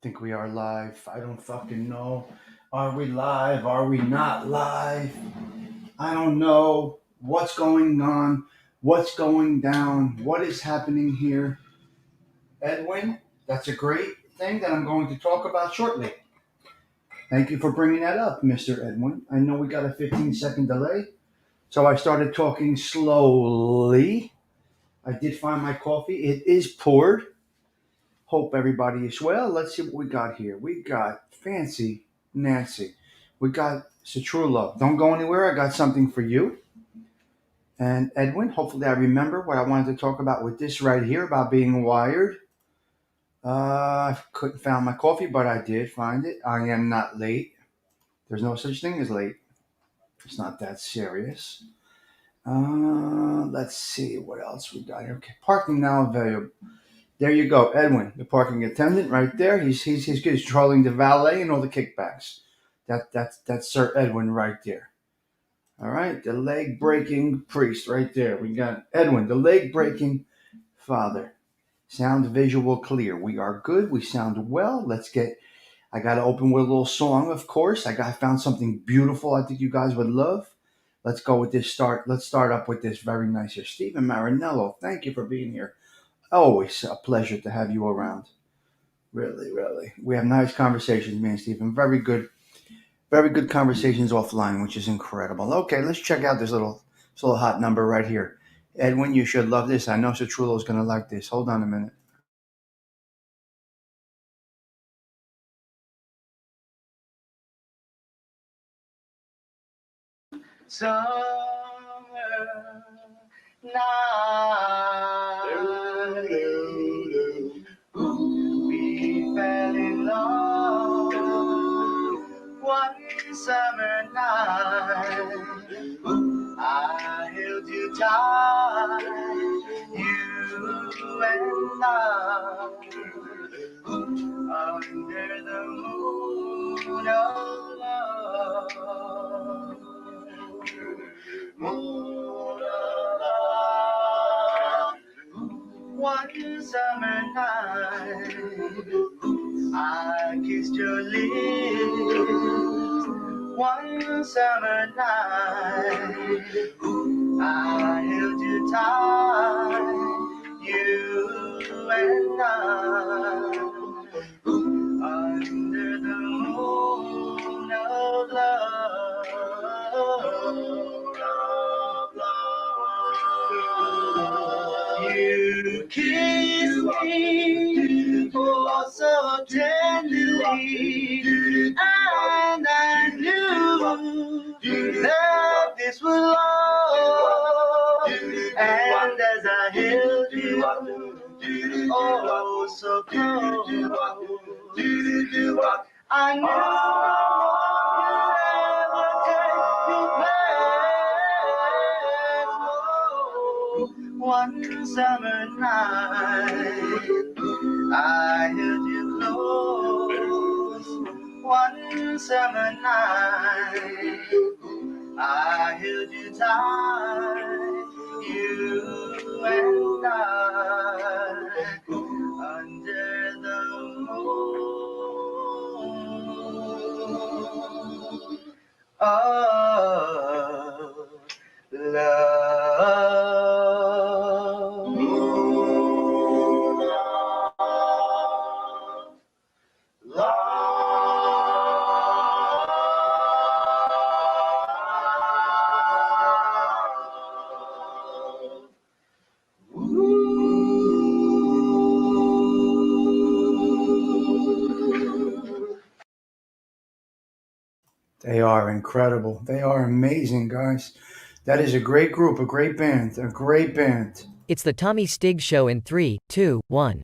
Think we are live. I don't fucking know. Are we live? Are we not live? I don't know what's going on, what's going down, what is happening here. Edwin, that's a great thing that I'm going to talk about shortly. Thank you for bringing that up, Mr. Edwin. I know we got a 15-second delay, so I started talking slowly. I did find my coffee. It is poured. Hope everybody is well. Let's see what we got here. We got Fancy Nancy. We got Citrullo. Don't go anywhere. I got something for you. And Edwin, hopefully I remember what I wanted to talk about with this right here about being wired. I couldn't find my coffee, but I did find it. I am not late. There's no such thing as late. It's not that serious. Let's see what else we got here. Okay, parking now available. There you go, Edwin, the parking attendant, right there. He's good. He's controlling the valet and all the kickbacks. That's Sir Edwin right there. All right, the leg breaking priest right there. We got Edwin, the leg breaking father. Sound visual clear. We are good. We sound well. Let's get. I got to open with a little song, of course. I found something beautiful. I think you guys would love. Let's go with this start. Let's start up with this very nice here. Stephen Marinello, thank you for being here. Always a pleasure to have you around. Really, really. We have nice conversations, me and Stephen. Very good conversations offline, which is incredible. Okay, let's check out this little hot number right here. Edwin, you should love this. I know Citrullo is going to like this. Hold on a minute. Summer night, we fell in love one summer night. I held you tight, you and I, under the moon of love. Moon of love. One summer night, I kissed your lips. One summer night, I held you tight, you and I, under the moon of love. You kissed me oh so tenderly, and I knew that this was love. And as I held you oh so close, I knew one summer night, I held you close. One summer night, I held you tight, you and I, under the moon of love. They are incredible. They are amazing, guys. That is a great group, a great band, a great band. It's the Tommy Stig Show in 3, 2, 1.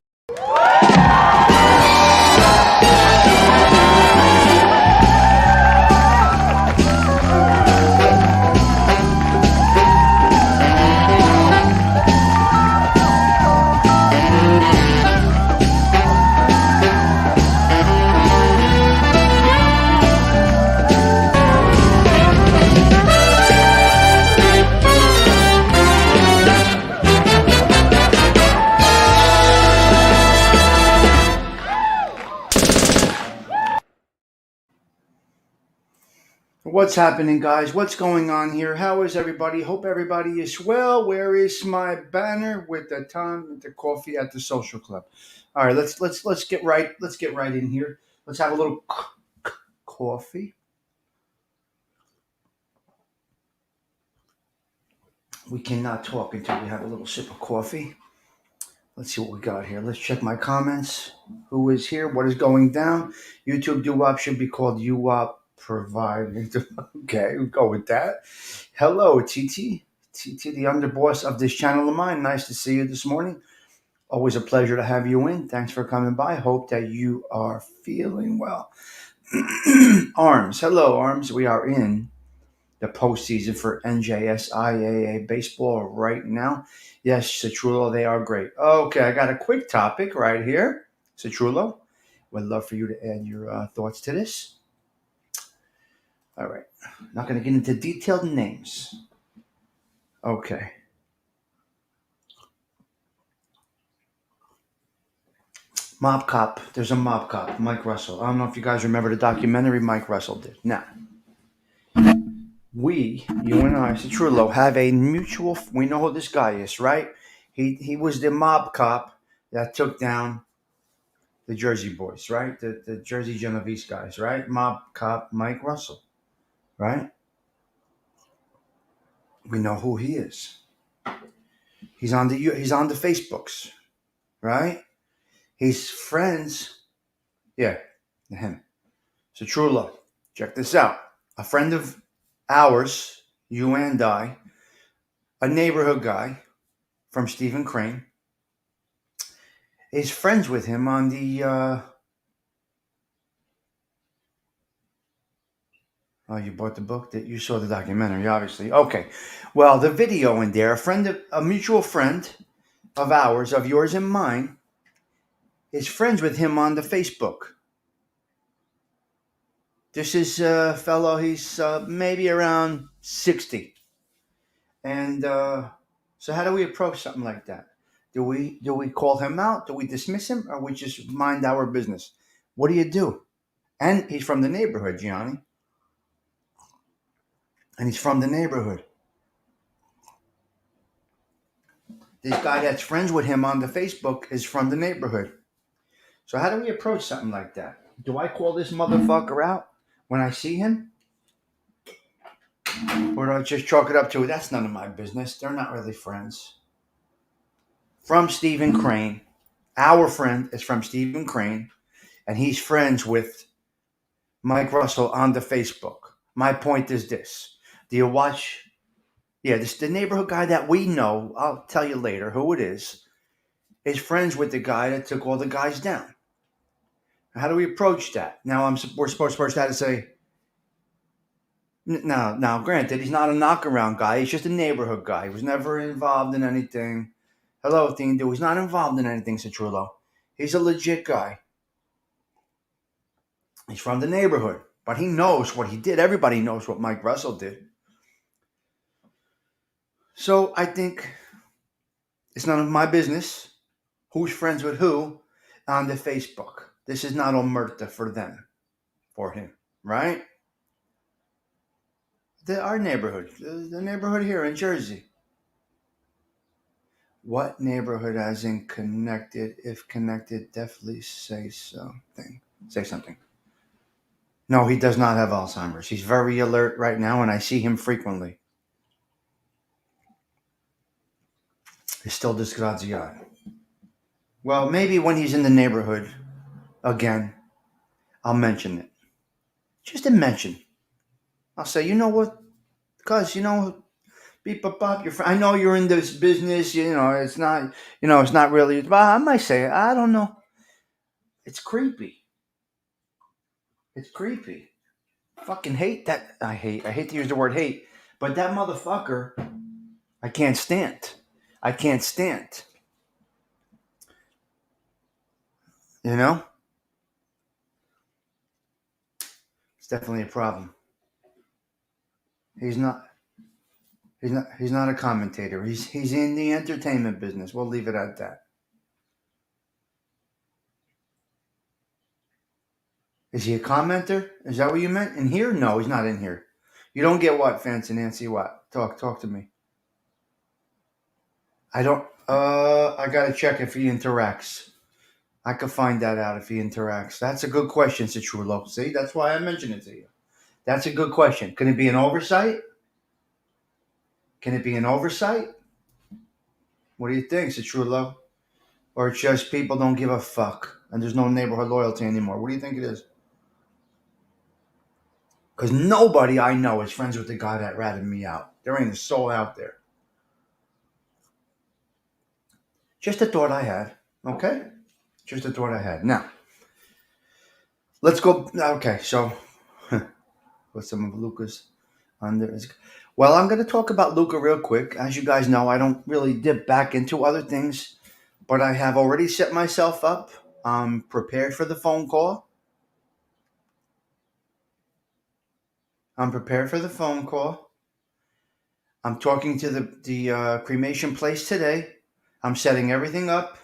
What's happening, guys? What's going on here? How is everybody? Hope everybody is well. Where is my banner with the time with the coffee at the social club? All right, let's get right in here. Let's have a little coffee. We cannot talk until we have a little sip of coffee. Let's see what we got here. Let's check my comments. Who is here? What is going down? YouTube doo-wop should be called U-wop providing. Okay, we'll go with that. Hello, TT. TT, the underboss of this channel of mine. Nice to see you this morning. Always a pleasure to have you in. Thanks for coming by. Hope that you are feeling well. Arms. Hello, Arms. We are in the postseason for NJSIAA baseball right now. Yes, Citrullo, they are great. Okay, I got a quick topic right here. Citrullo, would love for you to add your thoughts to this. All right, not going to get into detailed names. Okay. Mob Cop. There's a Mob Cop, Mike Russell. I don't know if you guys remember the documentary Mike Russell did. Now, you and I, Citrullo, have a mutual. We know who this guy is, right? He was the mob cop that took down the Jersey boys, right? The Jersey Genovese guys, right? Mob cop Mike Russell, right? We know who he is. He's on the Facebooks, right? He's friends. Yeah, him. Citrullo, check this out. A friend of ours, you and I, a neighborhood guy from Stephen Crane, is friends with him on the. Oh, you bought the book? That you saw the documentary, obviously. Okay, well, the video in there, a mutual friend of ours, of yours and mine, is friends with him on the Facebook. This is a fellow. He's maybe around 60, and so how do we approach something like that? Do we call him out? Do we dismiss him, or we just mind our business? What do you do? And he's from the neighborhood, Gianni. And he's from the neighborhood. This guy that's friends with him on the Facebook is from the neighborhood. So how do we approach something like that? Do I call this motherfucker out when I see him? Or do I just chalk it up to, that's none of my business. They're not really friends. From Stephen Crane. Our friend is from Stephen Crane. And he's friends with Mike Russell on the Facebook. My point is this. Do you watch? Yeah, the neighborhood guy that we know, I'll tell you later who it is friends with the guy that took all the guys down. How do we approach that? Now we're supposed to say, now, granted, he's not a knockaround guy. He's just a neighborhood guy. He was never involved in anything. Hello, Thing. He's not involved in anything, Citrullo. He's a legit guy. He's from the neighborhood, but he knows what he did. Everybody knows what Mike Russell did. So I think it's none of my business who's friends with who on the Facebook. This is not omerta for him, right? Our neighborhood, the neighborhood here in Jersey. What neighborhood as in connected? If connected, definitely say something. Say something. No, he does not have Alzheimer's. He's very alert right now, and I see him frequently. He's still disgraziato. Well, maybe when he's in the neighborhood again, I'll mention it. Just a mention. I'll say, you know what? Because, beep, bop, bop, I know you're in this business, it's not really, but I might say, I don't know. It's creepy. It's creepy. Fucking hate that. I hate to use the word hate, but that motherfucker, I can't stand. I can't stand. You know? It's definitely a problem. He's not a commentator. He's in the entertainment business. We'll leave it at that. Is he a commenter? Is that what you meant? In here? No, he's not in here. You don't get what, Fancy Nancy? What? Talk to me. I don't. I gotta check if he interacts. I could find that out if he interacts. That's a good question, Citrullo. See, that's why I mentioned it to you. That's a good question. Can it be an oversight? Can it be an oversight? What do you think, Citrullo? Or it's just people don't give a fuck and there's no neighborhood loyalty anymore? What do you think it is? Because nobody I know is friends with the guy that ratted me out. There ain't a soul out there. Just a thought I had. Okay? Just a thought I had. Now, let's go. Okay, so with some of Luca's under. Well, I'm going to talk about Luca real quick. As you guys know, I don't really dip back into other things, but I have already set myself up. I'm prepared for the phone call. I'm prepared for the phone call. I'm talking to the cremation place today. I'm setting everything up.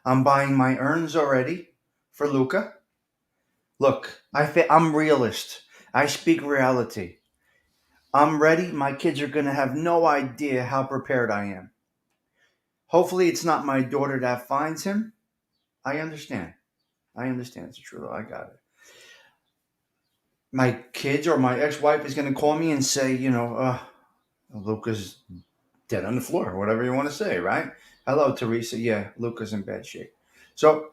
I'm buying my urns already for Luca. Look, I'm realist. I speak reality. I'm ready. My kids are going to have no idea how prepared I am. Hopefully, it's not my daughter that finds him. I understand. I understand. It's true. I got it. My kids or my ex-wife is going to call me and say, Luca's dead on the floor, whatever you want to say, right? Hello, Teresa. Yeah, Luca's in bad shape. So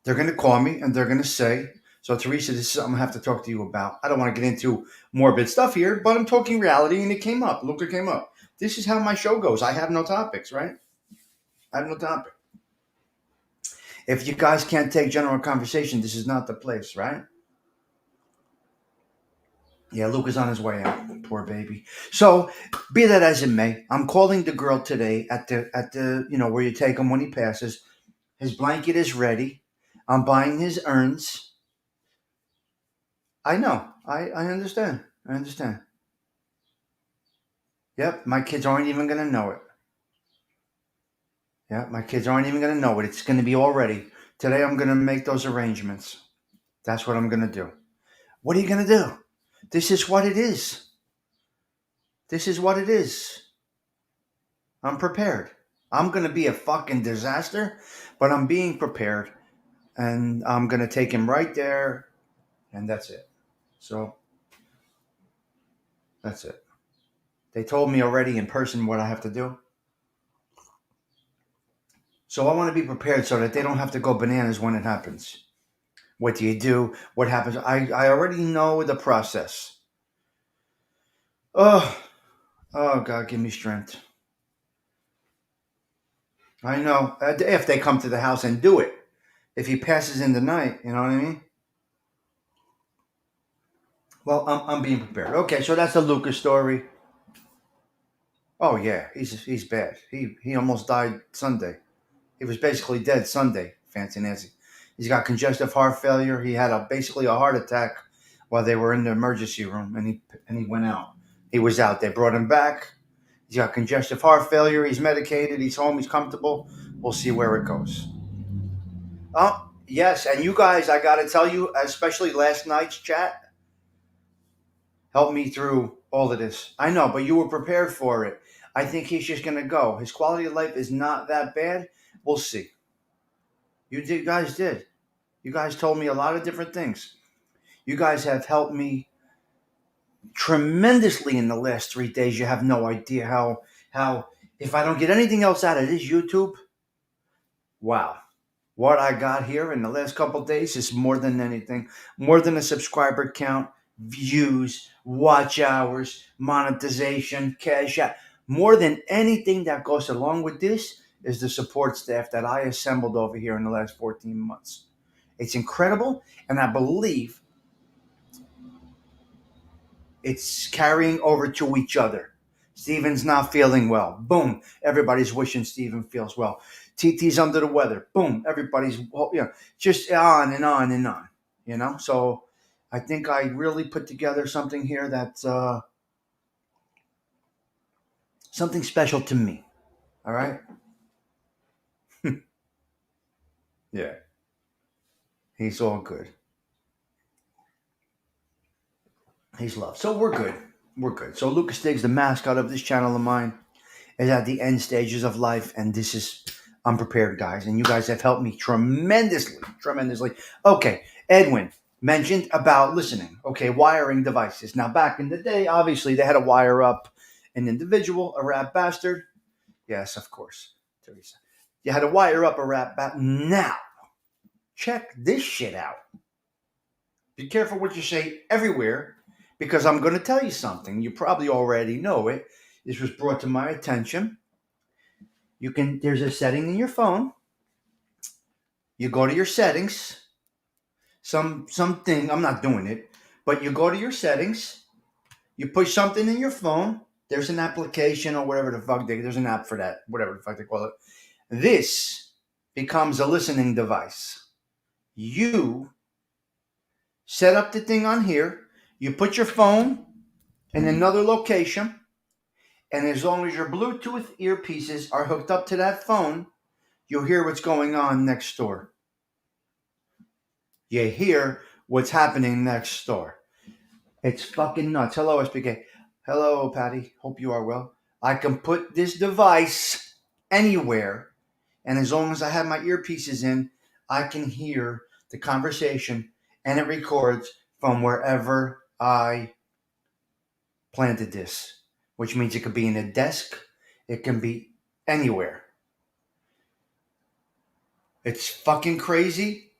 they're going to call me and they're going to say, so Teresa, this is something I have to talk to you about. I don't want to get into morbid stuff here, but I'm talking reality and it came up. Luca came up. This is how my show goes. I have no topics, right? I have no topic. If you guys can't take general conversation, this is not the place, right? Yeah, Luke is on his way out. Poor baby. So, be that as it may, I'm calling the girl today at the where you take him when he passes. His blanket is ready. I'm buying his urns. I know. I understand. I understand. Yep, my kids aren't even gonna know it. Yeah, my kids aren't even gonna know it. It's gonna be all ready. Today I'm gonna make those arrangements. That's what I'm gonna do. What are you gonna do? This is what it is. This is what it is. I'm prepared. I'm going to be a fucking disaster, but I'm being prepared and I'm going to take him right there and that's it. So that's it. They told me already in person what I have to do. So I want to be prepared so that they don't have to go bananas when it happens. What do you do? What happens? I already know the process. Oh, oh God, give me strength. I know. If they come to the house and do it. If he passes in the night, you know what I mean? Well, I'm being prepared. Okay, so that's the Lucas story. Oh yeah, he's bad. He almost died Sunday. He was basically dead Sunday. Fancy Nancy. He's got congestive heart failure. He had basically a heart attack while they were in the emergency room, and he went out. He was out. They brought him back. He's got congestive heart failure. He's medicated. He's home. He's comfortable. We'll see where it goes. Oh yes, and you guys, I got to tell you, especially last night's chat helped me through all of this. I know, but you were prepared for it. I think he's just going to go. His quality of life is not that bad. We'll see. You guys did. You guys told me a lot of different things. You guys have helped me tremendously in the last 3 days. You have no idea how if I don't get anything else out of this YouTube, wow. What I got here in the last couple of days is more than anything, more than a subscriber count, views, watch hours, monetization, cash out. More than anything that goes along with this is the support staff that I assembled over here in the last 14 months. It's incredible, and I believe it's carrying over to each other. Steven's not feeling well. Boom. Everybody's wishing Steven feels well. TT's under the weather. Boom. Everybody's, just on and on and on. So I think I really put together something here that's something special to me. All right. Yeah. He's all good. He's loved. So we're good. We're good. So Lucas Diggs, the mascot of this channel of mine, is at the end stages of life, and this is unprepared, guys. And you guys have helped me tremendously, tremendously. Okay, Edwin mentioned about listening. Okay, wiring devices. Now, back in the day, obviously, they had to wire up an individual, a rat bastard. Yes, of course, Teresa. You had to wire up a rat bastard. Now, check this shit out. Be careful what you say everywhere, because I'm going to tell you something. You probably already know it. This was brought to my attention. There's a setting in your phone. You go to your settings. Something, I'm not doing it, but you go to your settings. You push something in your phone. There's an application or whatever the fuck there's an app for that, whatever the fuck they call it. This becomes a listening device. You set up the thing on here. You put your phone in another location, and as long as your Bluetooth earpieces are hooked up to that phone, you'll hear what's going on next door. You hear what's happening next door. It's fucking nuts. Hello, SPK. Hello, Patty. Hope you are well. I can put this device anywhere, and as long as I have my earpieces in, I can hear the conversation, and it records from wherever I planted this, which means it could be in a desk, it can be anywhere. It's fucking crazy.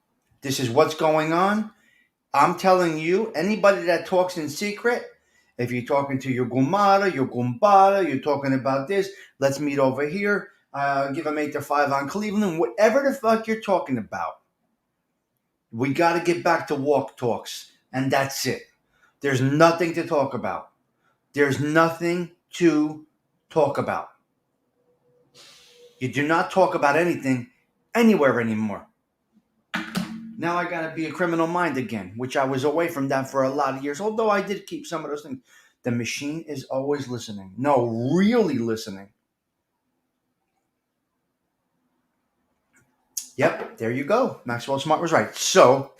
This is what's going on. I'm telling you, anybody that talks in secret, if you're talking to your gumara, your gumbara, you're talking about this, let's meet over here, give them 8 to 5 on Cleveland, whatever the fuck you're talking about. We got to get back to walk talks, and that's it. There's nothing to talk about. There's nothing to talk about. You do not talk about anything anywhere anymore. Now I got to be a criminal mind again, which I was away from that for a lot of years, although I did keep some of those things. The machine is always listening. No, really listening. Yep, there you go. Maxwell Smart was right. So,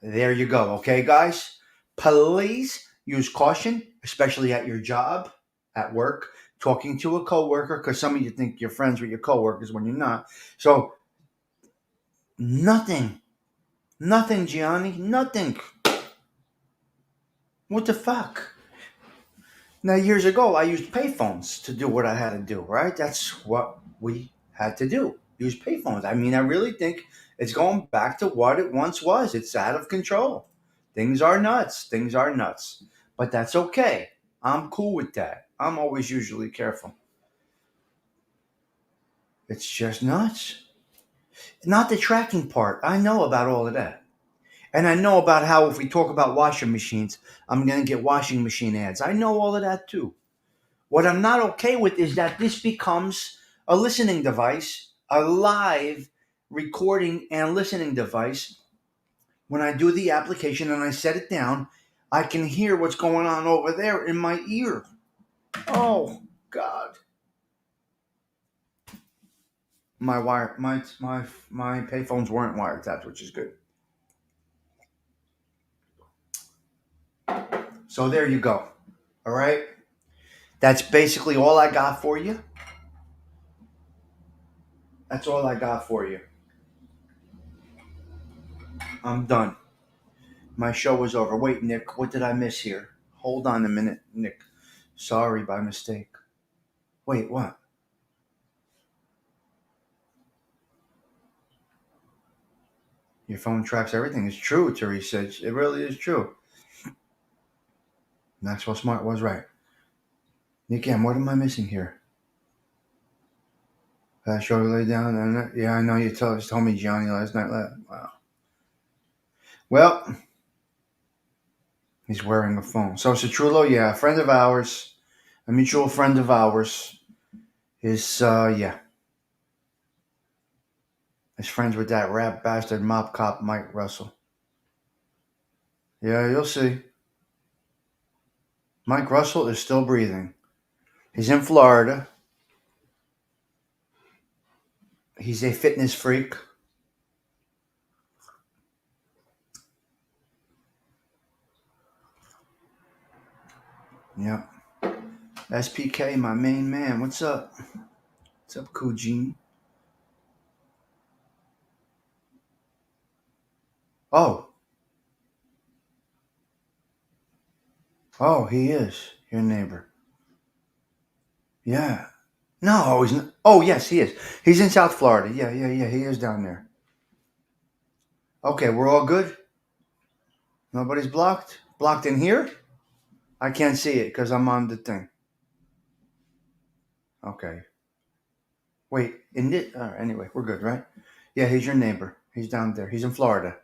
there you go. Okay, guys? Please use caution, especially at your job, at work, talking to a coworker, because some of you think you're friends with your coworkers when you're not. So, nothing, Gianni, nothing. What the fuck? Now, years ago, I used payphones to do what I had to do, right? That's what we had to do. Use payphones. I mean, I really think it's going back to what it once was. It's out of control. Things are nuts. Things are nuts. But that's okay. I'm cool with that. I'm always usually careful. It's just nuts. Not the tracking part. I know about all of that. And I know about how if we talk about washing machines, I'm going to get washing machine ads. I know all of that too. What I'm not okay with is that this becomes a listening device, a live recording and listening device. When I do the application and I set it down, I can hear what's going on over there in my ear. Oh God. My payphones weren't wiretapped, which is good. So there you go. All right. That's basically all I got for you. That's all I got for you. I'm done. My show is over. Wait, Nick, what did I miss here? Hold on a minute, Nick. Sorry, by mistake. Wait, what? Your phone tracks everything. It's true, Teresa. It really is true. Maxwell Smart was right. Nick M, what am I missing here? Show lay down. Yeah, I know you told me Johnny last night. Wow. Well, he's wearing a phone. So Citrullo, yeah, a friend of ours, a mutual friend of ours, is yeah, is friends with that rat bastard mob cop Mike Russell. Yeah, you'll see. Mike Russell is still breathing. He's in Florida. He's a fitness freak. Yep. SPK, my main man. What's up? What's up, Kujin? Oh, oh, he is your neighbor. Yeah. No, he's not. Oh, yes, he is. He's in South Florida. Yeah, yeah, yeah. He is down there. Okay, we're all good. Nobody's blocked. Blocked in here. I can't see it because I'm on the thing. Okay. Wait. In it. Anyway, we're good, right? Yeah, he's your neighbor. He's down there. He's in Florida.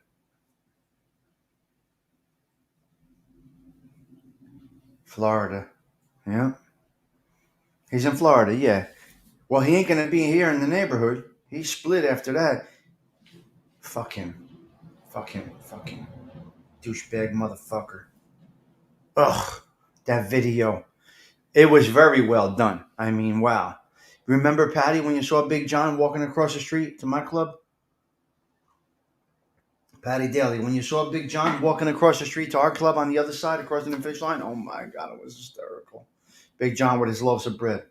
Florida. Yeah. He's in Florida. Yeah. Well, he ain't gonna be here in the neighborhood. He split after that. Fuck him. Fuck him. Fuck him. Douchebag motherfucker. Ugh. That video. It was very well done. I mean, wow. Remember, Patty, when you saw Big John walking across the street to my club? Patty Daly, when you saw Big John walking across the street to our club on the other side, across the finish line, oh my God, it was hysterical. Big John with his loaves of bread.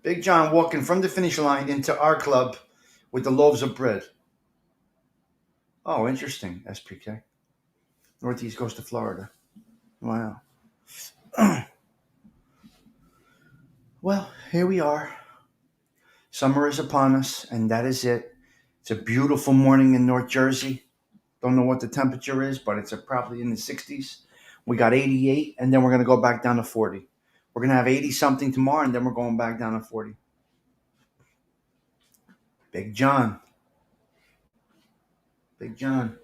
Big John walking from the finish line into our club with the loaves of bread. Oh, interesting, SPK. Northeast coast of Florida. Wow. Well, here we are. Summer is upon us, and that is it. It's a beautiful morning in North Jersey. Don't know what the temperature is, but it's probably in the 60s. We got 88, and then we're going to go back down to 40. We're going to have 80 something tomorrow, and then we're going back down to 40. Big John. Big John.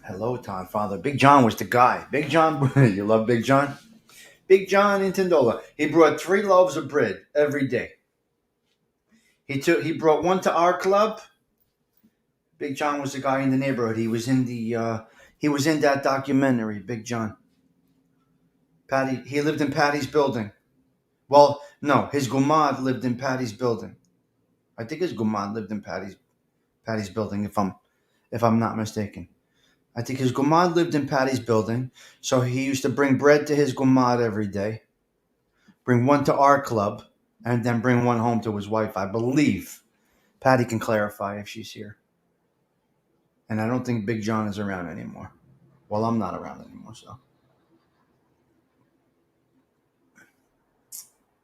Hello, Todd Father. Big John was the guy. Big John, you love Big John? Big John in Tindola. He brought 3 loaves of bread every day. He brought one to our club. Big John was the guy in the neighborhood. He was in that documentary, Big John. Patty, he lived in Patty's building. Well, no, his gumad lived in Patty's building. I think his gumad lived in Patty's building, if I'm not mistaken. I think his gumad lived in Patty's building, so he used to bring bread to his gumad every day, bring one to our club, and then bring one home to his wife, I believe. Patty can clarify if she's here. And I don't think Big John is around anymore. Well, I'm not around anymore, so.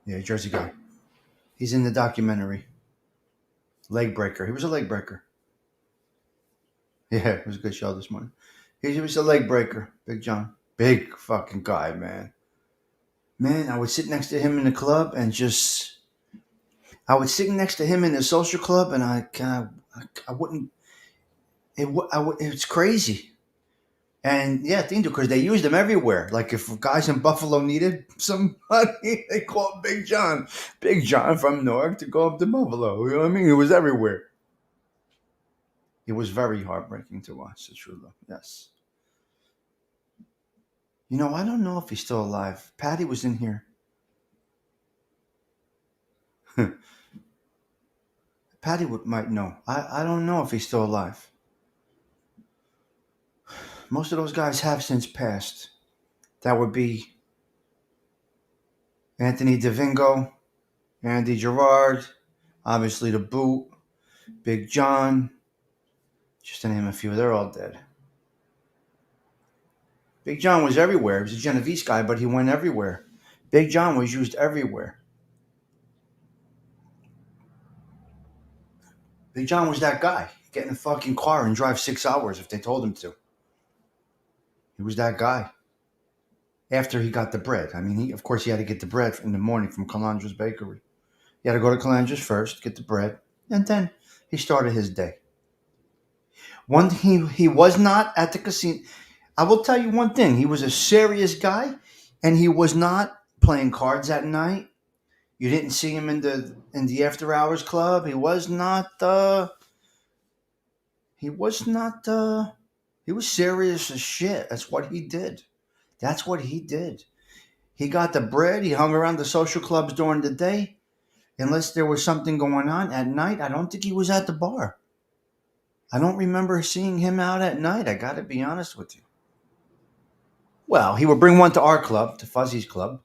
Yeah, Jersey guy. He's in the documentary. Leg breaker. He was a leg breaker. Yeah, it was a good show this morning. He was a leg breaker. Big John. Big fucking guy, man. Man, I would sit next to him in the club and just. I would sit next to him in the social club and I wouldn't. It's crazy. And yeah, thing because they used him everywhere. Like if guys in Buffalo needed somebody, they called Big John. Big John from Newark to go up to Buffalo. You know what I mean? He was everywhere. It was very heartbreaking to watch. It's true, though. Yes. You know, I don't know if he's still alive. Patty was in here. Might know. I don't know if he's still alive. Most of those guys have since passed. That would be Anthony DeVingo, Andy Gerard, obviously the Boot, Big John, just to name a few. They're all dead. Big John was everywhere. He was a Genovese guy, but he went everywhere. Big John was used everywhere. Big John was that guy. Get in a fucking car and drive 6 hours if they told him to. He was that guy. After he got the bread. I mean, of course, he had to get the bread in the morning from Calandra's Bakery. He had to go to Calandra's first, get the bread, and then he started his day. He was not at the casino. I will tell you one thing. He was a serious guy, and he was not playing cards at night. You didn't see him in the after hours club. He was not. He was not. He was serious as shit. That's what he did. He got the bread. He hung around the social clubs during the day. unless there was something going on at night, I don't think he was at the bar. I don't remember seeing him out at night. I got to be honest with you. Well, he would bring one to our club, to Fuzzy's club,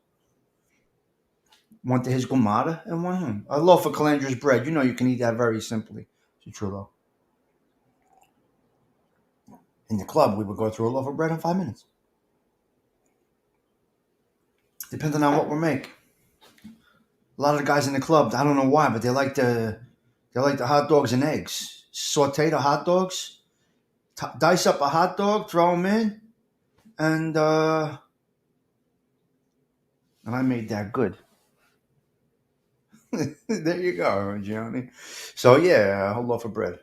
one to his gumata, and one home. A loaf of Calandra's bread. You know you can eat that very simply, Citrullo. In the club, we would go through a loaf of bread in 5 minutes, depending on what we're making. A lot of the guys in the club, I don't know why, but they like the hot dogs and eggs. Saute the hot dogs, dice up a hot dog, throw them in, and I made that good. There you go, Johnny. So yeah, a whole loaf of bread.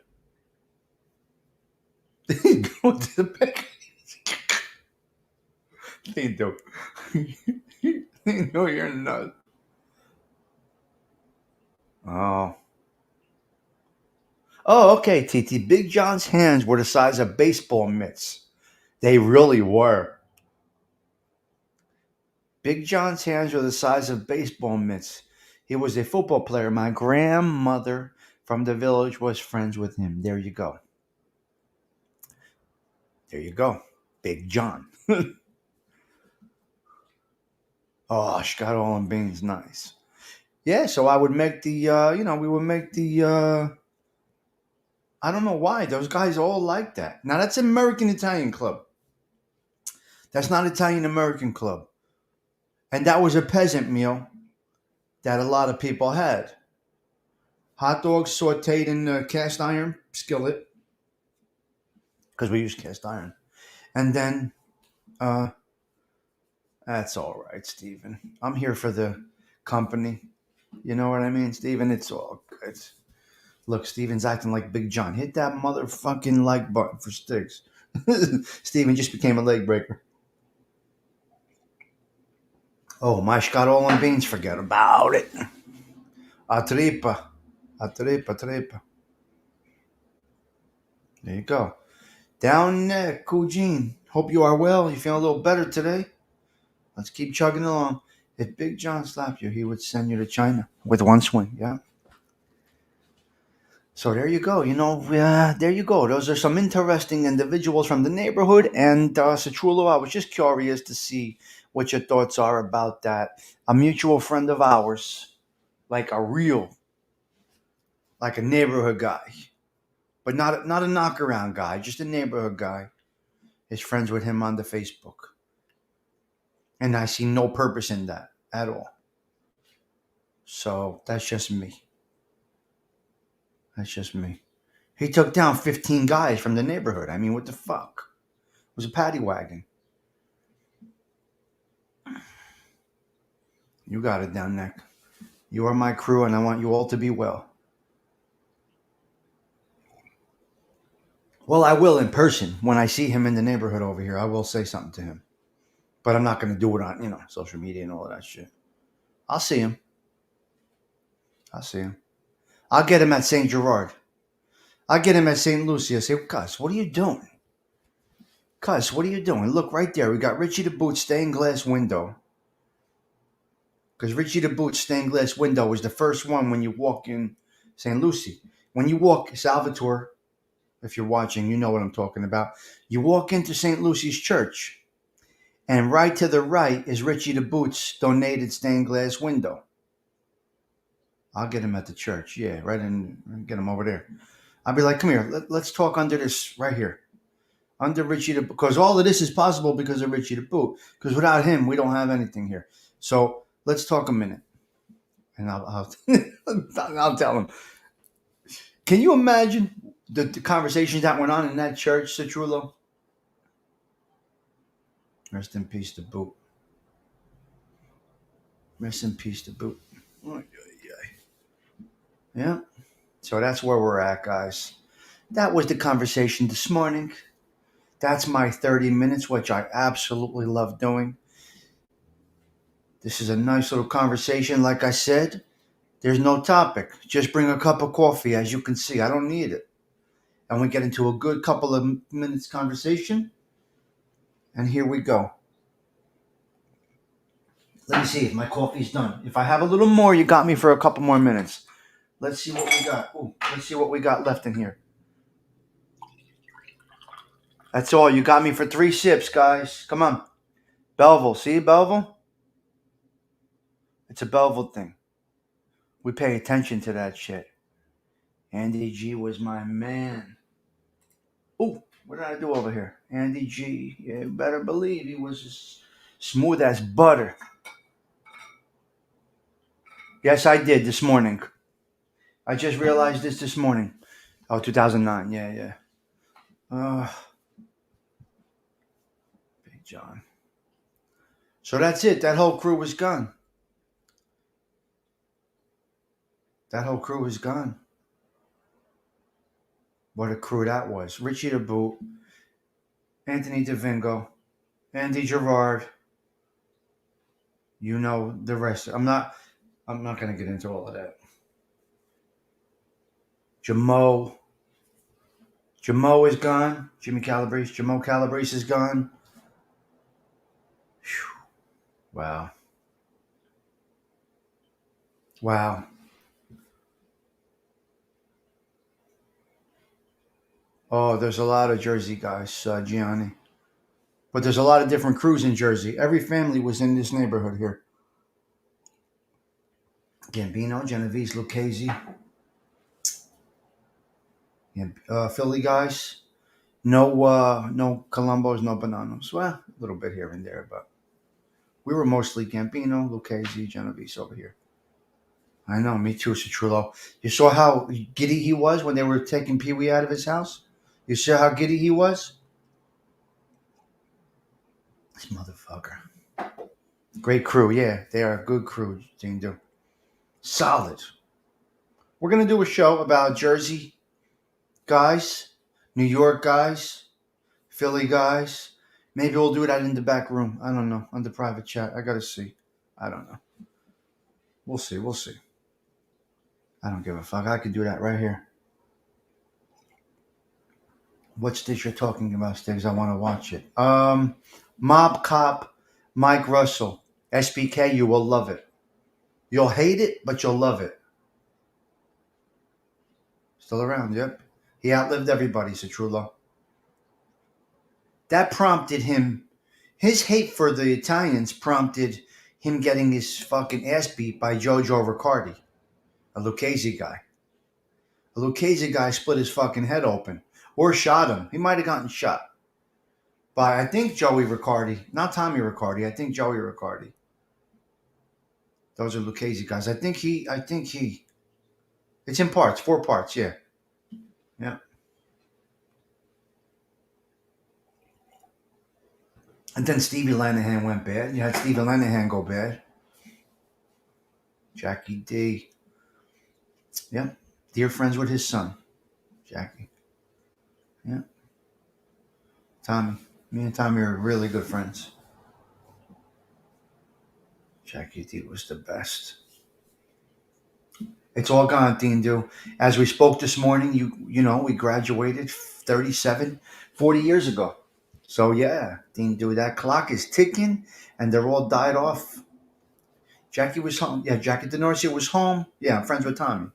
Go to the bakery. They do. They know you're nuts. Oh. Oh, okay, TT. Big John's hands were the size of baseball mitts. They really were. Big John's hands were the size of baseball mitts. He was a football player. My grandmother from the village was friends with him. There you go. There you go. Big John. Oh, Scott all and beans, nice. Yeah, so I would make we would make I don't know why. Those guys all like that. Now, that's American Italian Club. That's not Italian American Club. And that was a peasant meal that a lot of people had. Hot dogs sauteed in a cast iron skillet, because we use cast iron. And then, uh, that's all right, Stephen. I'm here for the company. You know what I mean, Stephen? It's all good. Look, Steven's acting like Big John. Hit that motherfucking like button for Stigs. Steven just became a leg breaker. Oh, my Scott all on beans. Forget about it. A tripa. A tripa, tripa. There you go. Down neck, Eugene. Hope you are well. You feel a little better today? Let's keep chugging along. If Big John slapped you, he would send you to China with one swing. Yeah. So there you go. There you go. Those are some interesting individuals from the neighborhood. And Citrullo, I was just curious to see what your thoughts are about that. A mutual friend of ours, like like a neighborhood guy, but not a knockaround guy, just a neighborhood guy, is friends with him on the Facebook. And I see no purpose in that at all. So that's just me. That's just me. He took down 15 guys from the neighborhood. I mean, what the fuck? It was a paddy wagon. You got it, down neck. You are my crew, and I want you all to be well. Well, I will in person. When I see him in the neighborhood over here, I will say something to him. But I'm not going to do it on, social media and all of that shit. I'll see him. I'll get him at St. Gerard. I'll get him at St. Lucie. I say, Cuz, what are you doing? Cuz, what are you doing? Look, right there. We got Richie the Boot stained glass window. Because Richie the Boot stained glass window was the first one when you walk in St. Lucie. When you walk, Salvatore, if you're watching, you know what I'm talking about. You walk into St. Lucie's church, and right to the right is Richie the Boot's donated stained glass window. I'll get him at the church. Yeah, right in, get him over there. I'll be like, come here, let's talk under this right here. Under Richie the Boot. Because all of this is possible because of Richie the Boot. Because without him, we don't have anything here. So let's talk a minute. And I'll I'll tell him. Can you imagine the conversations that went on in that church, Citrullo? Rest in peace, the Boot. Rest in peace, the Boot. Yeah. So that's where we're at, guys. That was the conversation this morning. That's my 30 minutes, which I absolutely love doing. This is a nice little conversation. Like I said, there's no topic. Just bring a cup of coffee. As you can see, I don't need it. And we get into a good couple of minutes conversation. And here we go. Let me see if my coffee's done. If I have a little more, you got me for a couple more minutes. Let's see what we got. Ooh, let's see what we got left in here. That's all. You got me for 3 sips, guys. Come on. Belleville. See, Belleville? It's a Belleville thing. We pay attention to that shit. Andy G was my man. Ooh, what did I do over here? Andy G. Yeah, you better believe he was as smooth as butter. Yes, I did this morning. I just realized this morning. Oh, 2009. Yeah, yeah. Big John. So that's it. That whole crew was gone. That whole crew was gone. What a crew that was. Richie the Boot, Anthony DeVingo, Andy Gerard. You know the rest. I'm not gonna get into all of that. Jamo. Jamo is gone. Jimmy Calabrese. Jamo Calabrese is gone. Whew. Wow. Wow. Oh, there's a lot of Jersey guys, Gianni. But there's a lot of different crews in Jersey. Every family was in this neighborhood here. Gambino, Genovese, Lucchese. Philly guys. No Columbos, no Bananos. Well, a little bit here and there, but we were mostly Gambino, Lucchese, Genovese over here. I know, me too, Citrullo. You saw how giddy he was when they were taking Pee Wee out of his house? You saw how giddy he was? This motherfucker. Great crew, yeah. They are a good crew, Dean Do. Solid. We're going to do a show about Jersey guys, New York guys, Philly guys. Maybe we'll do that in the back room. I don't know. On the private chat. I got to see. I don't know. We'll see. We'll see. I don't give a fuck. I could do that right here. What's this you're talking about, Stigs? I want to watch it. Mob Cop, Mike Russell, SBK. You will love it. You'll hate it, but you'll love it. Still around, yep. He outlived everybody, Citrullo. That prompted him. His hate for the Italians prompted him getting his fucking ass beat by Jojo Riccardi, a Lucchese guy. A Lucchese guy split his fucking head open. Or shot him. He might have gotten shot. By, I think, Joey Riccardi. Not Tommy Riccardi. I think Joey Riccardi. Those are Lucchese guys. I think he. It's in parts. 4 parts, yeah. Yeah. And then Stevie Lanahan went bad. You had Stevie Lanahan go bad. Jackie D. Yeah. Dear friends with his son. Jackie. Yeah. Tommy. Me and Tommy are really good friends. Jackie D was the best. It's all gone, Dean Do. As we spoke this morning, you know, we graduated 37, 40 years ago. So yeah, Dean Do, that clock is ticking and they're all died off. Jackie was home. Yeah, Jackie DeNorcia was home. Yeah, I'm friends with Tommy.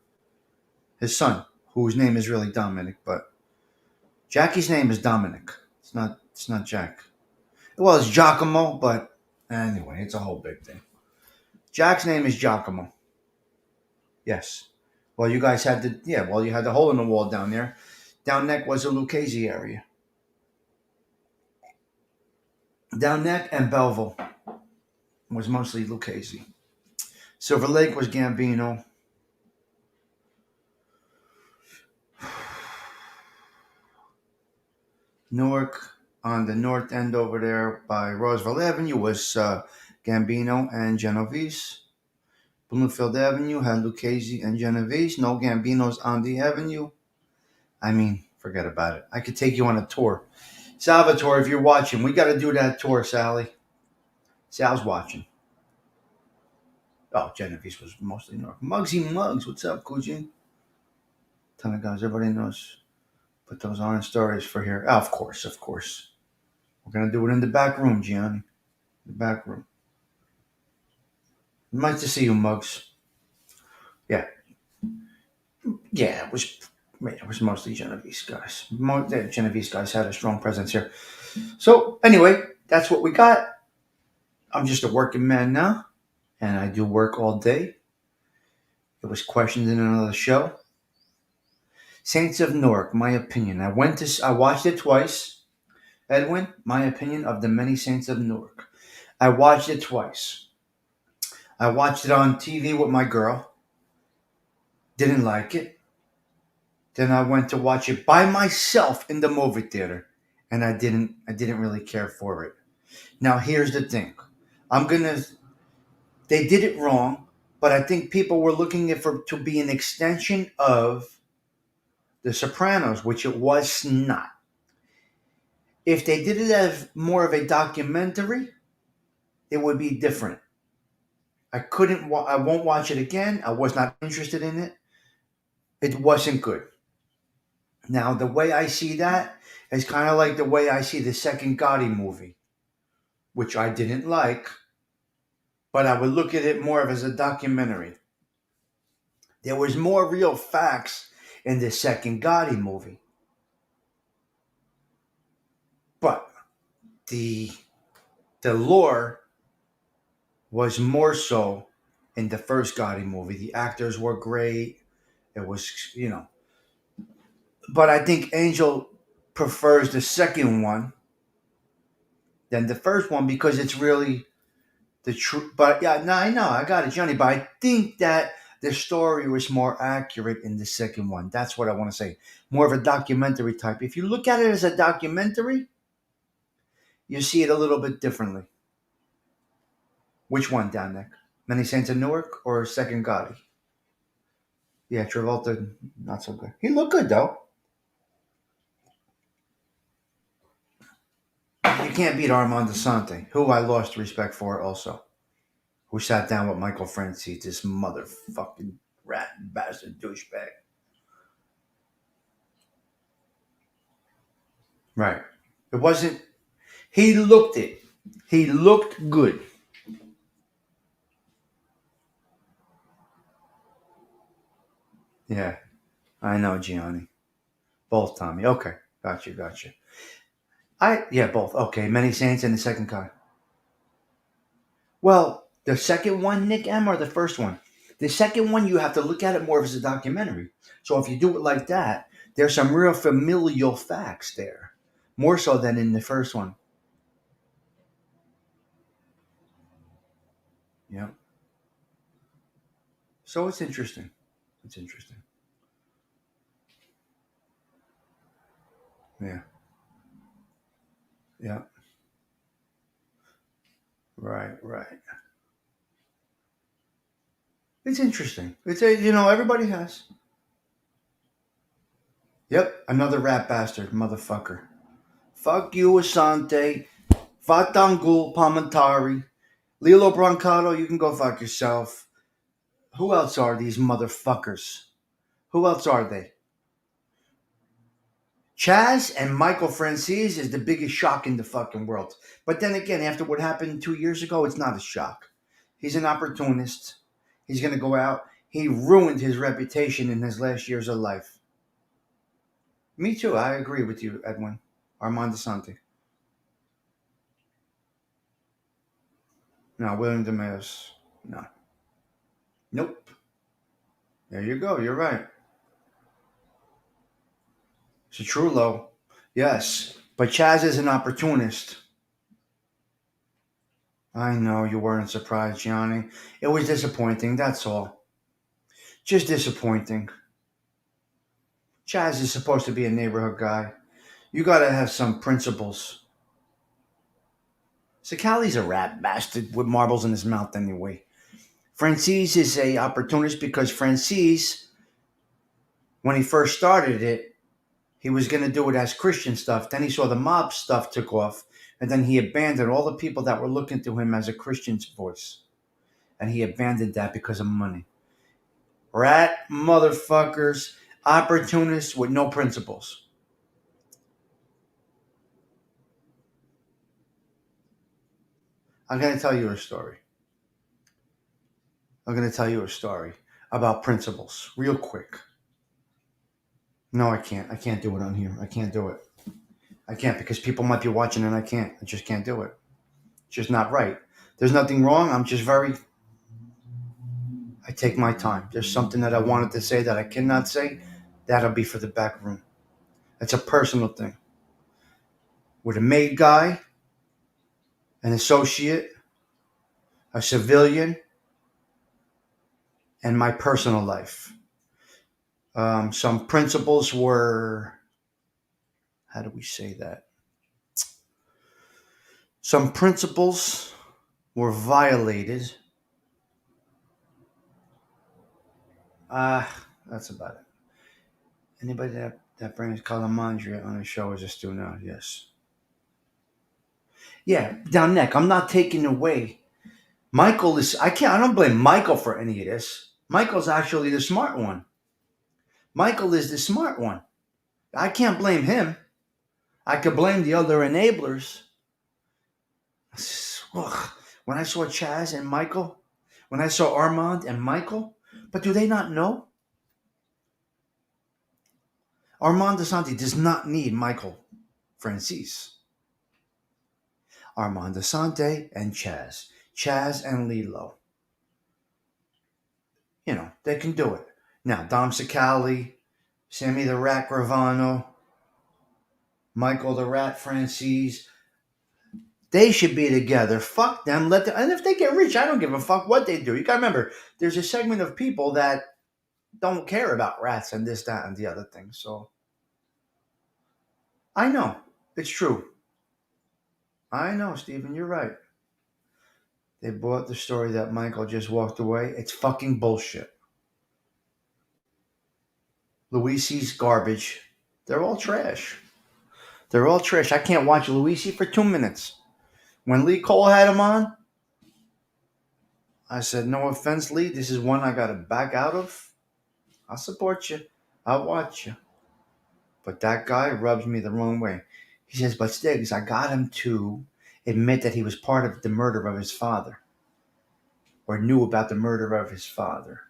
His son, whose name is really Dominic, but Jackie's name is Dominic. It's not Jack. Well, it's Giacomo, but anyway, it's a whole big thing. Jack's name is Giacomo. Yes. Well, you guys had you had the hole in the wall down there. Down neck was a Lucchese area. Down neck and Belleville was mostly Lucchese. Silver Lake was Gambino. Newark on the north end over there by Roseville Avenue was Gambino and Genovese. Bloomfield Avenue had Lucchese and Genovese. No Gambinos on the avenue. I mean, forget about it. I could take you on a tour. Salvatore, if you're watching, we got to do that tour, Sally. Sal's watching. Oh, Genovese was mostly North. Muggsy Muggs, what's up, Coogin? Ton of guys, everybody knows. But those aren't stories for here. Oh, of course. We're going to do it in the back room, Gianni. The back room. Nice to see you, Mugs. Yeah, yeah. It was mostly Genovese guys. The Genovese guys had a strong presence here. So anyway, that's what we got. I'm just a working man now, and I do work all day. It was questioned in another show. Saints of Newark, my opinion. I watched it twice. Edwin, my opinion of the many Saints of Newark. I watched it twice. I watched it on TV with my girl. Didn't like it. Then I went to watch it by myself in the movie theater, and I didn't really care for it. Now here's the thing. I'm gonna they did it wrong, but I think people were looking at for to be an extension of The Sopranos, which it was not. If they did it as more of a documentary, it would be different. I won't watch it again. I was not interested in it. It wasn't good. Now, the way I see that is kind of like the way I see the second Gotti movie, which I didn't like, but I would look at it more of as a documentary. There was more real facts in the second Gotti movie, but the the lore was more so in the first Gotti movie. The actors were great. It was, but I think Angel prefers the second one than the first one because it's really the truth. But yeah, no, I know, I got it, Johnny. But I think that the story was more accurate in the second one. That's what I want to say. More of a documentary type. If you look at it as a documentary, you see it a little bit differently. Which one, down there? Many Saints of Newark or Second Gotti? Yeah, Travolta, not so good. He looked good though. You can't beat Armand Desante, who I lost respect for also. Who sat down with Michael Francis, this motherfucking rat bastard douchebag. Right. It wasn't. He looked it. He looked good. Yeah, I know, Gianni. Both, Tommy. Okay, got you. Both. Okay, Many Saints and the second car. Well, the second one, Nick M, or the first one? The second one, you have to look at it more as a documentary. So if you do it like that, there's some real familial facts there, more so than in the first one. Yeah. So it's interesting. It's interesting. Yeah. Yeah. Right. It's interesting. It's a everybody has. Yep, another rat bastard, motherfucker. Fuck you, Asante. Fatangul Palmentari. Lilo Brancato, you can go fuck yourself. Who else are these motherfuckers? Who else are they? Chaz and Michael Francis is the biggest shock in the fucking world. But then again, after what happened 2 years ago, it's not a shock. He's an opportunist. He's going to go out. He ruined his reputation in his last years of life. Me too. I agree with you, Edwin. Armand DeSante. No, William DeMeas. No. Nope. There you go. You're right. It's a true low. Yes. But Chaz is an opportunist. I know you weren't surprised, Johnny. It was disappointing, that's all. Just disappointing. Chaz is supposed to be a neighborhood guy. You gotta have some principles. Sakali's a rat bastard with marbles in his mouth anyway. Francis is a opportunist because Francis, when he first started it, he was going to do it as Christian stuff. Then he saw the mob stuff took off, and then he abandoned all the people that were looking to him as a Christian's voice. And he abandoned that because of money. Rat motherfuckers, opportunists with no principles. I'm going to tell you a story. I'm going to tell you a story about principles real quick. No, I can't. I can't do it on here. I can't do it. I can't because people might be watching and I can't. I just can't do it. It's just not right. There's nothing wrong. I'm just very. I take my time. There's something that I wanted to say that I cannot say. That'll be for the back room. It's a personal thing. With a maid guy, an associate, a civilian, and my personal life. Some principles were. How do we say that? Some principles were violated. That's about it. Anybody that brings calamandria on a show is a stew now. Yes. Yeah, down neck. I'm not taking away. Michael is. I can't. I don't blame Michael for any of this. Michael's actually the smart one. Michael is the smart one. I can't blame him. I could blame the other enablers. Ugh. When I saw Chaz and Michael, when I saw Armand and Michael, but do they not know? Armand DeSanti does not need Michael Francis. Armand DeSante and Chaz. Chaz and Lilo. They can do it. Now, Dom Sicali, Sammy the Rat Gravano, Michael the Rat Francis, they should be together. Fuck them. Let them. And if they get rich, I don't give a fuck what they do. You gotta remember, there's a segment of people that don't care about rats and this, that, and the other thing. So I know it's true. I know, Stephen. You're right. They bought the story that Michael just walked away. It's fucking bullshit. Luisi's garbage. They're all trash. They're all trash. I can't watch Luisi for 2 minutes. When Lee Cole had him on, I said, no offense, Lee. This is one I got to back out of. I'll support you. I'll watch you. But that guy rubs me the wrong way. He says, but Stiggs, I got him to admit that he was part of the murder of his father or knew about the murder of his father.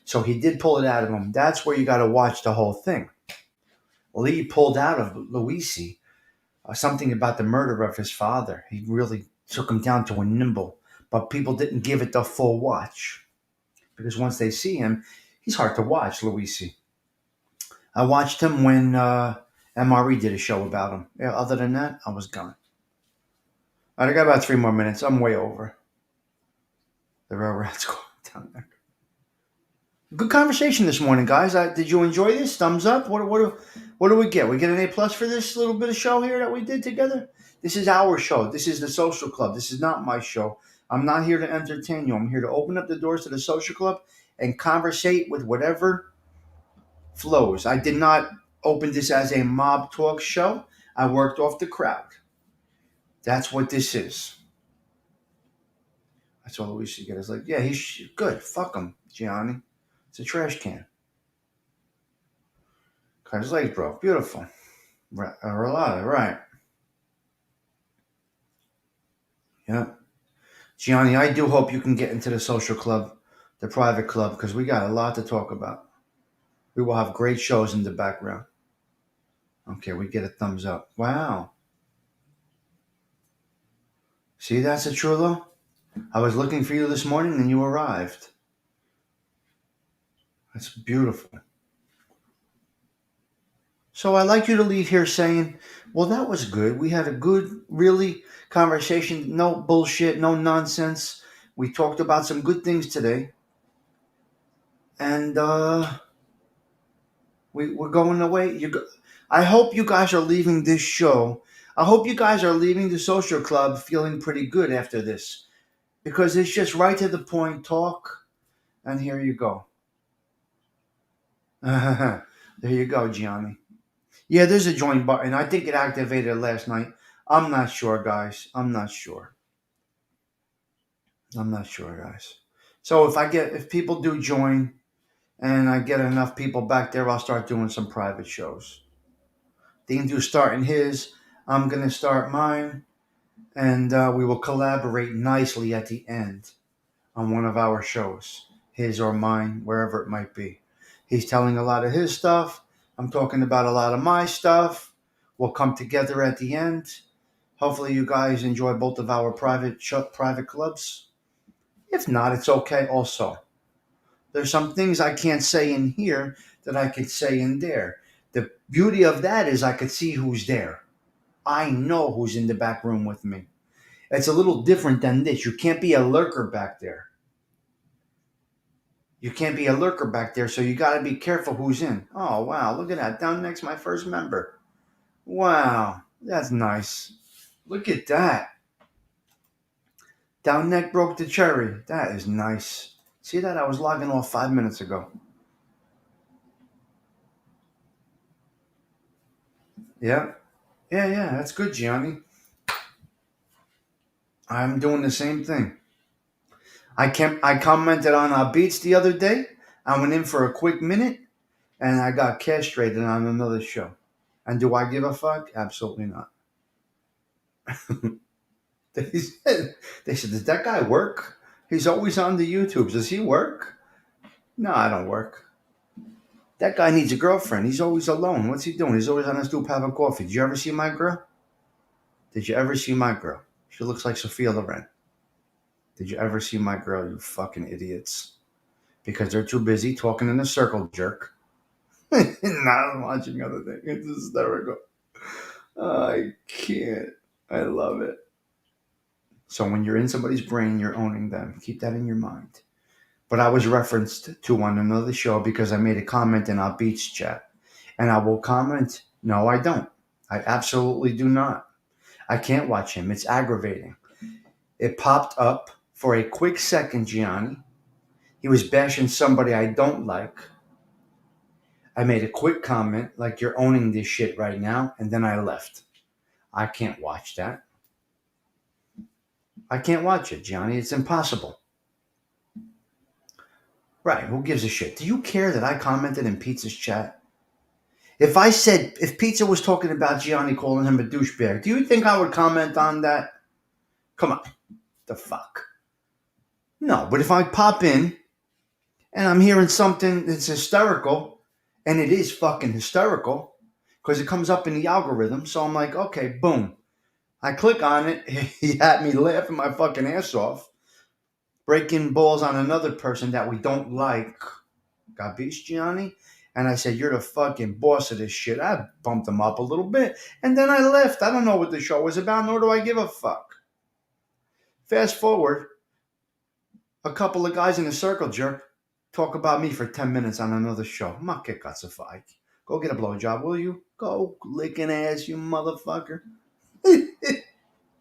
So he did pull it out of him. That's where you got to watch the whole thing. Lee pulled out of Luisi something about the murder of his father. He really took him down to a nimble. But people didn't give it the full watch. Because once they see him, he's hard to watch, Luisi. I watched him when MRE did a show about him. Yeah, other than that, I was gone. All right, I got about 3 more minutes. I'm way over. The railroad's going down there. Good conversation this morning, guys. Did you enjoy this? Thumbs up. What do we get? We get an A+ for this little bit of show here that we did together. This is our show. This is the social club. This is not my show. I'm not here to entertain you. I'm here to open up the doors to the social club and conversate with whatever flows. I did not open this as a mob talk show. I worked off the crowd. That's what this is. That's all we should get. It's like, yeah, he's good. Fuck him, Gianni. It's a trash can. Cut his legs broke. Beautiful. Rolada, right. Yeah. Gianni, I do hope you can get into the social club, the private club, because we got a lot to talk about. We will have great shows in the background. Okay, we get a thumbs up. Wow. See, that's a Trullo? I was looking for you this morning and you arrived. That's beautiful. So I'd like you to leave here saying, well, that was good. We had a good, really conversation. No bullshit, no nonsense. We talked about some good things today. And we're going away. I hope you guys are leaving this show. I hope you guys are leaving the social club feeling pretty good after this. Because it's just right to the point talk. And here you go. There you go, Gianni. Yeah, there's a join button. I think it activated last night. I'm not sure, guys. I'm not sure, guys. So if people do join and I get enough people back there, I'll start doing some private shows. Dean do starting his. I'm gonna start mine, and we will collaborate nicely at the end. on one of our shows, his or mine, wherever it might be. He's telling a lot of his stuff. I'm talking about a lot of my stuff. We'll come together at the end. Hopefully, you guys enjoy both of our private clubs. If not, it's okay. Also, there's some things I can't say in here that I could say in there. The beauty of that is I could see who's there. I know who's in the back room with me. It's a little different than this. You can't be a lurker back there. You can't be a lurker back there, so you got to be careful who's in. Oh, wow, look at that. Down next, my first member. Wow, that's nice. Look at that. Down neck broke the cherry. That is nice. See that? I was logging off 5 minutes ago. Yeah. Yeah, that's good, Gianni. I'm doing the same thing. I commented on our beats the other day. I went in for a quick minute and I got castrated on another show. And do I give a fuck? Absolutely not. They said, does that guy work? He's always on the YouTubes. Does he work? No, I don't work. That guy needs a girlfriend. He's always alone. What's he doing? He's always on his stoop having coffee. Did you ever see my girl? Did you ever see my girl? She looks like Sophia Loren. Did you ever see my girl, you fucking idiots? Because they're too busy talking in a circle jerk. Not watching other things. It's hysterical. I can't. I love it. So when you're in somebody's brain, you're owning them. Keep that in your mind. But I was referenced to on another show because I made a comment in our beach chat. And I will comment, no, I don't. I absolutely do not. I can't watch him. It's aggravating. It popped up for a quick second, Gianni. He was bashing somebody I don't like. I made a quick comment, like you're owning this shit right now, and then I left. I can't watch that. I can't watch it, Gianni. It's impossible. Right, who gives a shit? Do you care that I commented in Pizza's chat? If Pizza was talking about Gianni calling him a douchebag, do you think I would comment on that? Come on, the fuck. No, but if I pop in and I'm hearing something that's hysterical, and it is fucking hysterical, because it comes up in the algorithm, so I'm like, okay, boom. I click on it, he had me laughing my fucking ass off, breaking balls on another person that we don't like. Got beast, Gianni? And I said, you're the fucking boss of this shit. I bumped him up a little bit, and then I left. I don't know what the show was about, nor do I give a fuck. Fast forward, a couple of guys in a circle jerk talk about me for 10 minutes on another show. Ma che cazzo fai? Go get a blowjob, will you? Go licking ass, you motherfucker.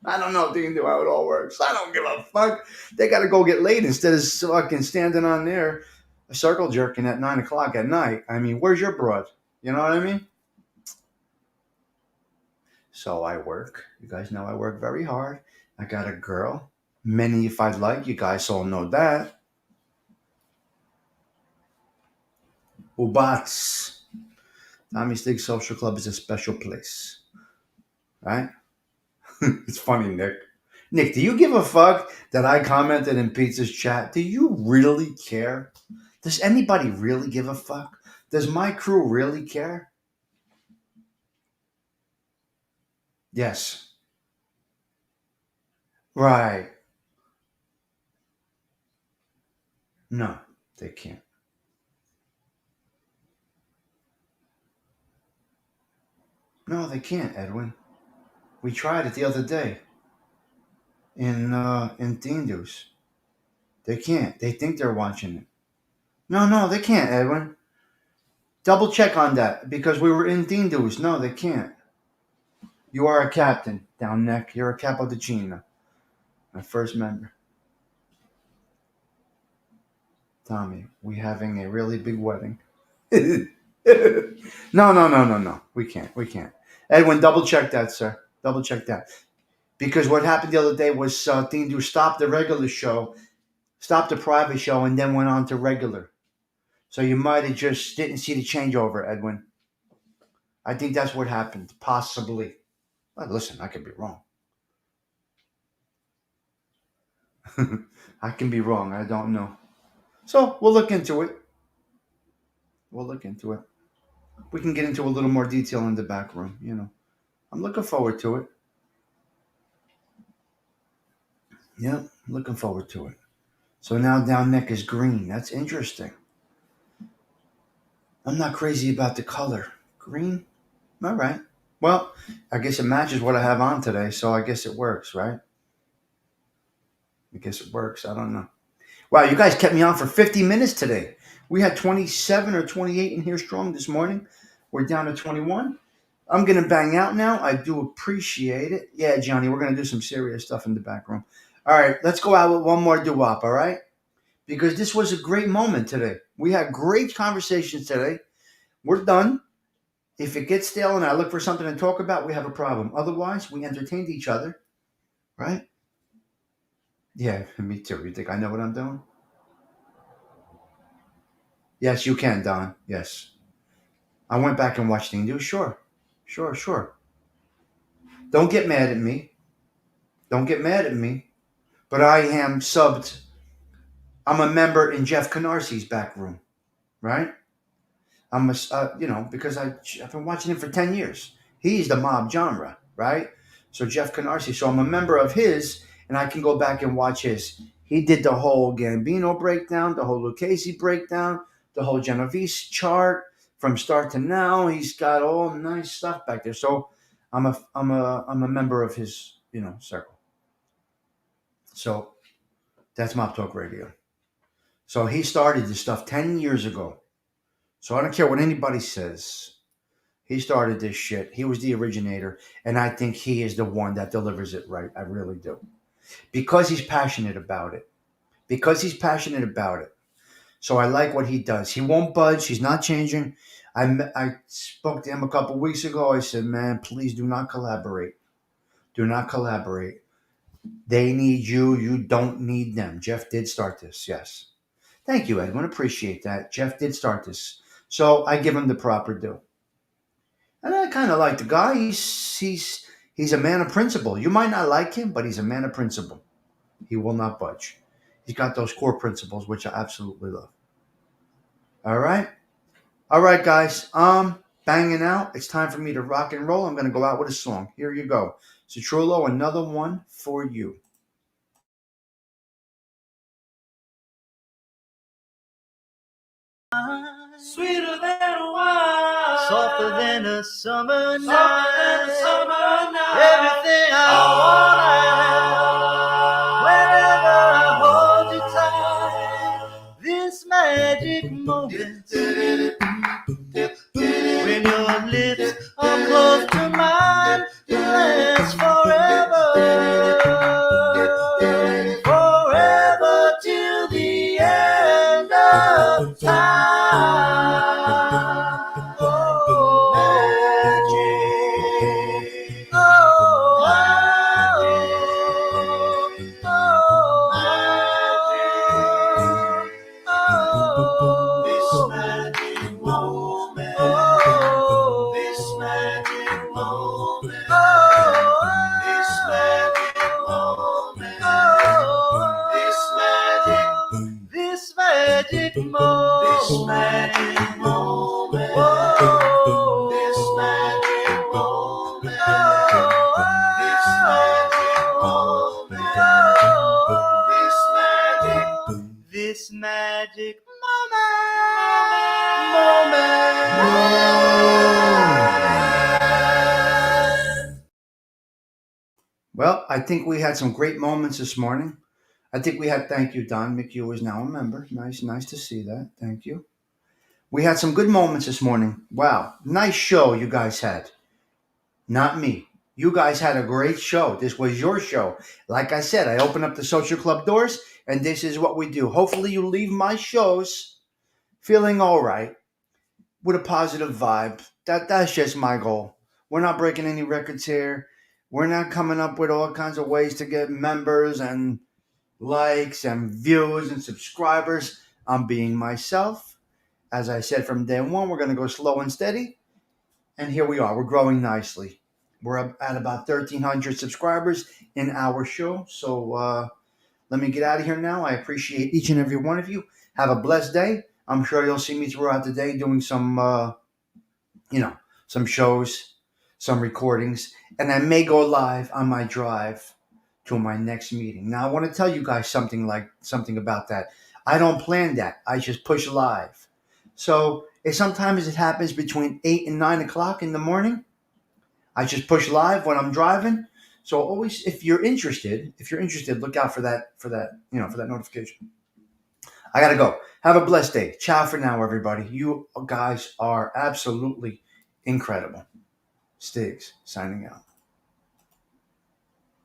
I don't know, Dean, how it all works. I don't give a fuck. They got to go get laid instead of fucking standing on there, circle jerking at 9 o'clock at night. I mean, where's your broad? You know what I mean? So I work. You guys know I work very hard. I got a girl. Many if I'd like. You guys all know that. Ubats. Tommy Stig Social Club is a special place. Right? It's funny, Nick. Nick, do you give a fuck that I commented in Pizza's chat? Do you really care? Does anybody really give a fuck? Does my crew really care? Yes. Right. No, they can't. No, they can't, Edwin. We tried it the other day in Tindus. They can't. They think they're watching it. No, they can't, Edwin. Double check on that because we were in Tindus. No, they can't. You are a captain, down neck. You're a cappuccino. My first member. Tommy, we having a really big wedding. No. We can't. Edwin, double check that, sir. Double check that. Because what happened the other day was Tindu stopped the regular show, stopped the private show, and then went on to regular. So you might have just didn't see the changeover, Edwin. I think that's what happened, possibly. But listen, I could be wrong. I can be wrong. I don't know. So we'll look into it. We'll look into it. We can get into a little more detail in the back room. I'm looking forward to it. Yeah, looking forward to it. So now down neck is green. That's interesting. I'm not crazy about the color. Green? All right. Well, I guess it matches what I have on today, so I guess it works, right? I guess it works. I don't know. Wow, you guys kept me on for 50 minutes today. We had 27 or 28 in here strong this morning. We're down to 21. I'm going to bang out now. I do appreciate it. Yeah, Johnny, we're going to do some serious stuff in the back room. All right, let's go out with one more doo-wop, all right? Because this was a great moment today. We had great conversations today. We're done. If it gets stale and I look for something to talk about, we have a problem. Otherwise, we entertained each other, right? Yeah, me too. You think I know what I'm doing? Yes, you can, Don. Yes. I went back and watched the news. Sure. Sure, sure. Don't get mad at me. Don't get mad at me. But I am subbed. I'm a member in Jeff Canarsi's back room, right? Because I've been watching him for 10 years. He's the mob genre, right? So Jeff Canarsi. So I'm a member of his, and I can go back and watch his. He did the whole Gambino breakdown, the whole Lucchese breakdown, the whole Genovese chart from start to now. He's got all nice stuff back there. So I'm a member of his, circle. So that's Mob Talk Radio. So he started this stuff 10 years ago. So I don't care what anybody says. He started this shit. He was the originator. And I think he is the one that delivers it right. I really do. Because he's passionate about it. Because he's passionate about it. So I like what he does. He won't budge. He's not changing. I spoke to him a couple weeks ago. I said, man, please do not collaborate. Do not collaborate. They need you. You don't need them. Jeff did start this. Yes. Thank you, Edwin. Appreciate that. Jeff did start this. So I give him the proper due. And I kind of like the guy. He's a man of principle. You might not like him, but he's a man of principle. He will not budge. He's got those core principles, which I absolutely love. All right, guys. Banging out. It's time for me to rock and roll. I'm going to go out with a song. Here you go. Citrullo, another one for you. Sweeter than wine, Softer than a summer night. softer than the summer night. Everything I wanna have. Whenever I hold you tight, this magic moment when your lips are close to mine lasts forever, forever till the end of time. This magic moment. This magic moment. Whoa. This magic moment. This magic moment. This magic Well, I think we had some great moments this morning. I think we had, thank you, Don. McHugh is now a member. Nice to see that. Thank you. We had some good moments this morning. Wow. Nice show you guys had. Not me. You guys had a great show. This was your show. Like I said, I open up the social club doors, and this is what we do. Hopefully, you leave my shows feeling all right with a positive vibe. That's just my goal. We're not breaking any records here. We're not coming up with all kinds of ways to get members and likes and views and subscribers. I'm being myself. As I said from day one, we're going to go slow and steady. And here we are. We're growing nicely. We're up at about 1,300 subscribers in our show. So let me get out of here now. I appreciate each and every one of you. Have a blessed day. I'm sure you'll see me throughout the day doing some, some shows, some recordings, and I may go live on my drive to my next meeting. Now, I want to tell you guys something about that. I don't plan that. I just push live. So sometimes it happens between 8 and 9 o'clock in the morning. I just push live when I'm driving. So always, if you're interested, look out for that notification. I gotta go. Have a blessed day. Ciao for now, everybody. You guys are absolutely incredible. Stigs signing out.